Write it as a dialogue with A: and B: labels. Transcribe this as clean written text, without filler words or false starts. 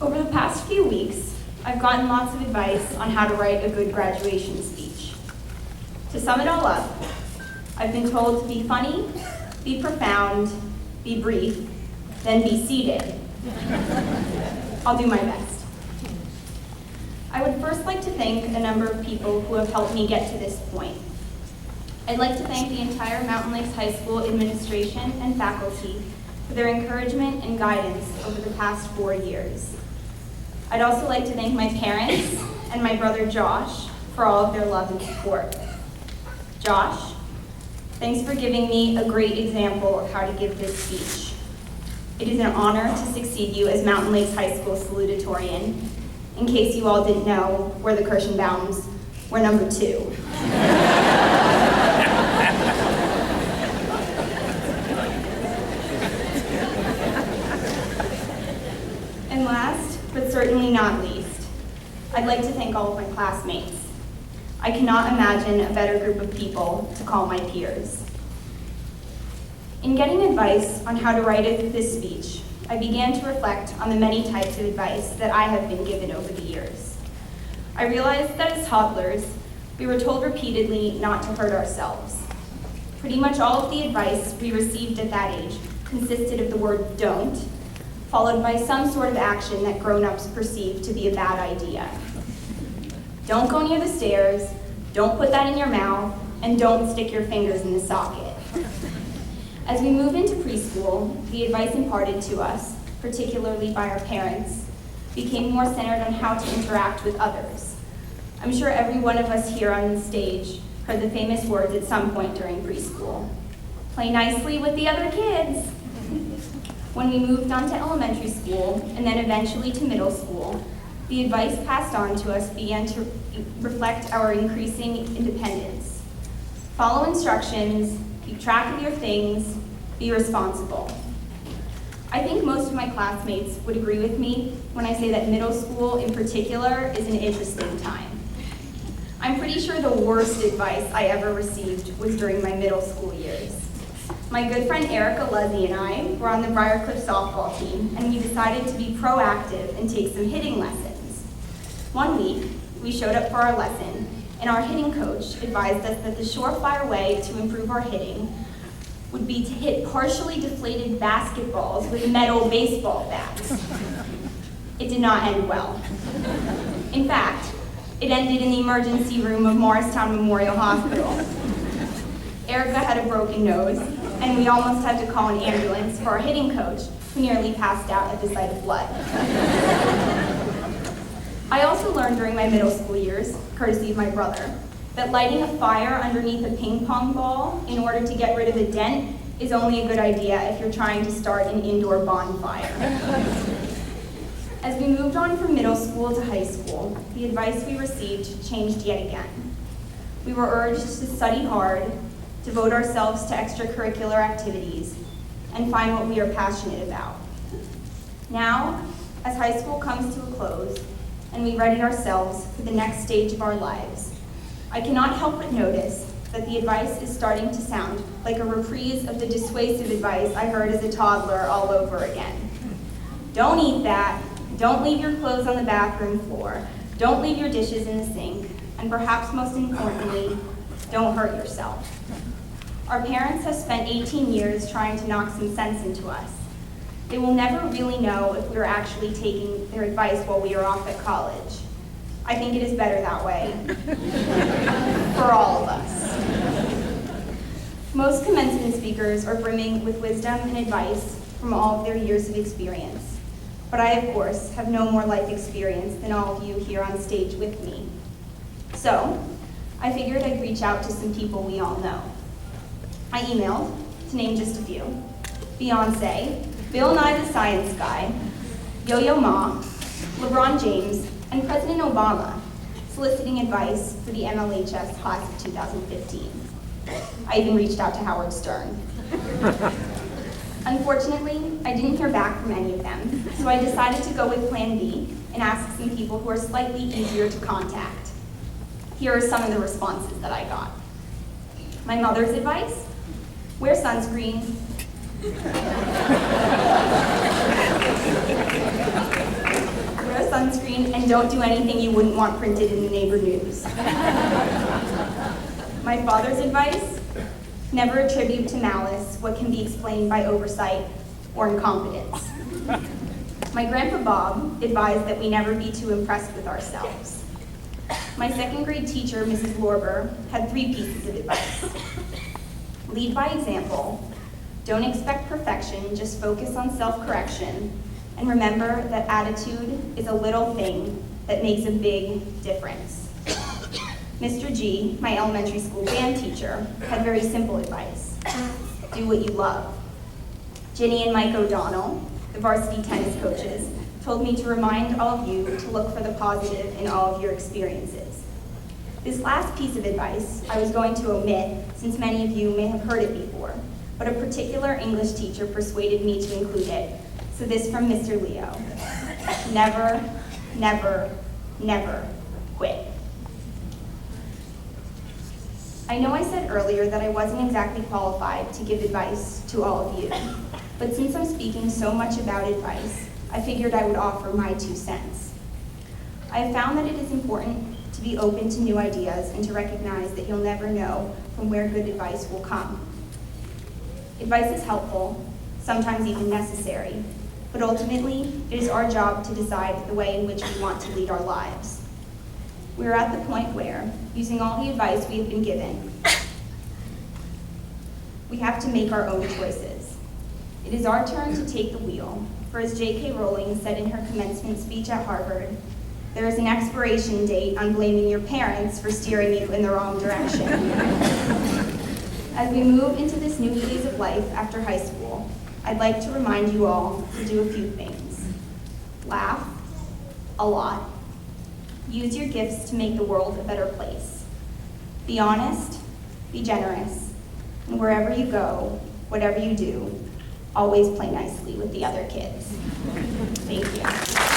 A: Over the past few weeks, I've gotten lots of advice on how to write a good graduation speech. To sum it all up, I've been told to be funny, be profound, be brief, then be seated. I'll do my best. I would first like to thank a number of people who have helped me get to this point. I'd like to thank the entire Mountain Lakes High School administration and faculty for their encouragement and guidance over the past 4 years. I'd also like to thank my parents and my brother Josh for all of their love and support. Josh, thanks for giving me a great example of how to give this speech. It is an honor to succeed you as Mountain Lakes High School Salutatorian. In case you all didn't know, we're the Kirschenbaums. We're number 2. And last, but certainly not least, I'd like to thank all of my classmates. I cannot imagine a better group of people to call my peers. In getting advice on how to write this speech, I began to reflect on the many types of advice that I have been given over the years. I realized that as toddlers, we were told repeatedly not to hurt ourselves. Pretty much all of the advice we received at that age consisted of the word "don't," followed by some sort of action that grown-ups perceived to be a bad idea. Don't go near the stairs, don't put that in your mouth, and don't stick your fingers in the socket. As we move into preschool, the advice imparted to us, particularly by our parents, became more centered on how to interact with others. I'm sure every one of us here on the stage heard the famous words at some point during preschool. Play nicely with the other kids. When we moved on to elementary school, and then eventually to middle school, the advice passed on to us began to reflect our increasing independence. Follow instructions, keep track of your things, be responsible. I think most of my classmates would agree with me when I say that middle school in particular is an interesting time. I'm pretty sure the worst advice I ever received was during my middle school years. My good friend Erica Luzzy and I were on the Briarcliff softball team, and we decided to be proactive and take some hitting lessons. One week, we showed up for our lesson, and our hitting coach advised us that the surefire way to improve our hitting would be to hit partially deflated basketballs with metal baseball bats. It did not end well. In fact, it ended in the emergency room of Morristown Memorial Hospital. Erica had a broken nose, and we almost had to call an ambulance for our hitting coach, who nearly passed out at the sight of blood. I also learned during my middle school years, courtesy of my brother, that lighting a fire underneath a ping pong ball in order to get rid of a dent is only a good idea if you're trying to start an indoor bonfire. As we moved on from middle school to high school, the advice we received changed yet again. We were urged to study hard, devote ourselves to extracurricular activities, and find what we are passionate about. Now, as high school comes to a close, and we ready ourselves for the next stage of our lives, I cannot help but notice that the advice is starting to sound like a reprise of the dissuasive advice I heard as a toddler all over again. Don't eat that, don't leave your clothes on the bathroom floor, don't leave your dishes in the sink, and perhaps most importantly, don't hurt yourself. Our parents have spent 18 years trying to knock some sense into us. They will never really know if we are actually taking their advice while we are off at college. I think it is better that way, for all of us. Most commencement speakers are brimming with wisdom and advice from all of their years of experience. But I, of course, have no more life experience than all of you here on stage with me. So, I figured I'd reach out to some people we all know. I emailed, to name just a few, Beyonce, Bill Nye the Science Guy, Yo-Yo Ma, LeBron James, and President Obama, soliciting advice for the MLHS class of 2015. I even reached out to Howard Stern. Unfortunately, I didn't hear back from any of them, so I decided to go with Plan B and ask some people who are slightly easier to contact. Here are some of the responses that I got. My mother's advice: wear sunscreen. sunscreen, and don't do anything you wouldn't want printed in the neighbor news. My father's advice: never attribute to malice what can be explained by oversight or incompetence. My grandpa Bob advised that we never be too impressed with ourselves. My second grade teacher, Mrs. Lorber, had 3 pieces of advice. Lead by example, don't expect perfection, just focus on self-correction, and remember that attitude is a little thing that makes a big difference. Mr. G, my elementary school band teacher, had very simple advice: do what you love. Ginny and Mike O'Donnell, the varsity tennis coaches, told me to remind all of you to look for the positive in all of your experiences. This last piece of advice I was going to omit, since many of you may have heard it before, but a particular English teacher persuaded me to include it. So this from Mr. Leo: never, never, never quit. I know I said earlier that I wasn't exactly qualified to give advice to all of you, but since I'm speaking so much about advice, I figured I would offer my 2 cents. I have found that it is important to be open to new ideas and to recognize that you'll never know from where good advice will come. Advice is helpful, sometimes even necessary, but ultimately, it is our job to decide the way in which we want to lead our lives. We are at the point where, using all the advice we have been given, we have to make our own choices. It is our turn to take the wheel, for as J.K. Rowling said in her commencement speech at Harvard, there is an expiration date on blaming your parents for steering you in the wrong direction. As we move into this new phase of life after high school, I'd like to remind you all to do a few things. Laugh a lot. Use your gifts to make the world a better place. Be honest, be generous, and wherever you go, whatever you do, always play nicely with the other kids. Thank you.